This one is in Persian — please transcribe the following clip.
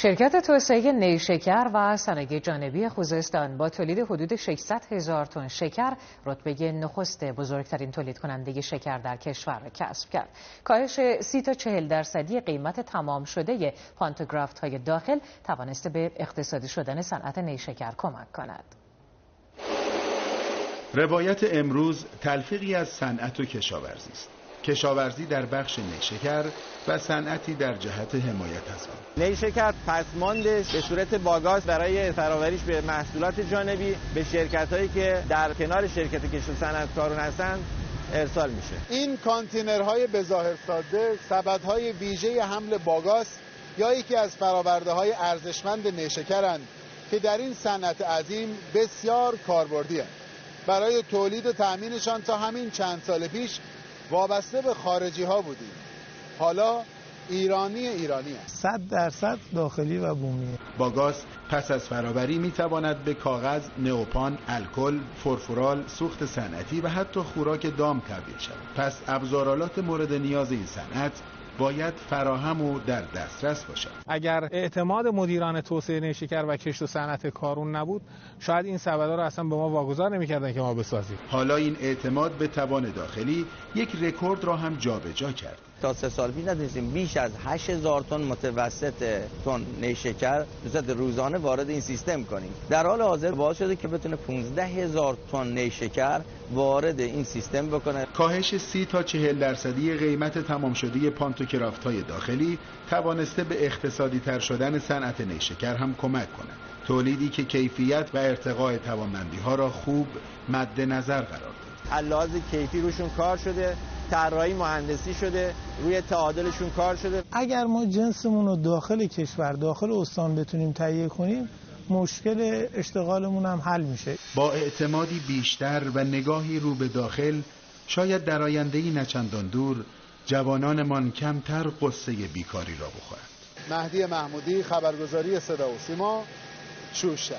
شرکت توسعه نیشکر و صنایع جانبی خوزستان با تولید حدود 600,000 تن شکر رتبه نخست بزرگترین تولید کننده شکر در کشور را کسب کرد. کاهش 30 تا 40% قیمت تمام شده پانتوگرافت های داخل توانسته به اقتصادی شدن صنعت نیشکر کمک کند. روایت امروز تلفیقی از صنعت و کشاورزی است. کشاورزی در بخش نیشکر و صنعتی در جهت حمایت از آن. نیشکر پسماندش به صورت باگاز برای فراوریش به محصولات جانبی به شرکت‌هایی که در کنار شرکت کشت صنعتکاران هستند ارسال میشه. این کانتینرهای به ظاهر ساده سبدهای ویژه حمل باگاز یا یکی از فرآورده‌های ارزشمند نیشکرند که در این صنعت عظیم بسیار کاربردی است. برای تولید و تأمینشان تا همین چند سال پیش وابسته به خارجی ها بودیم. حالا ایرانی است. 100% داخلی و بومی. باگاز پس از فراوری می تواند به کاغذ، نئوپان، الکل، فرفورال، سوخت صنعتی و حتی خوراک دام تبدیل شود. پس ابزارالات مورد نیاز این صنعت باید فراهم و در دسترس باشد. اگر اعتماد مدیران توسعه نیشکر و کشت و صنعت کارون نبود، شاید این سبدا رو اصلا به ما واگذار نمی‌کردن که ما بسازیم. حالا این اعتماد به توان داخلی یک رکورد را هم جابجا کرد. تا 3 سال پیش نتونستیم بیش از 8,000 تن متوسط تن نیشکر به صورت روزانه وارد این سیستم کنیم. در حال حاضر باعث شده که بتونه 15,000 تن نیشکر وارد این سیستم بکنه. کاهش 30 تا 40% قیمت تمام شده پانتوگرافت‌های داخلی توانسته به اقتصادی تر شدن صنعت نیشکر هم کمک کند. تولیدی که کیفیت و ارتقاء توانمندی‌ها را خوب مد نظر قرار داد. لحاظ کیفی روشون کار شده، طراحی مهندسی شده، روی تعادلشون کار شده. اگر ما جنسمون رو داخل کشور، داخل استان بتونیم تهیه کنیم، مشکل اشتغالمون هم حل میشه. با اعتمادی بیشتر و نگاهی رو به داخل، شاید در آینده‌ای نچندان دور جوانانمان کمتر قصه بیکاری را بخورند. مهدی محمودی، خبرگزاری صدا و سیما، شوشتر.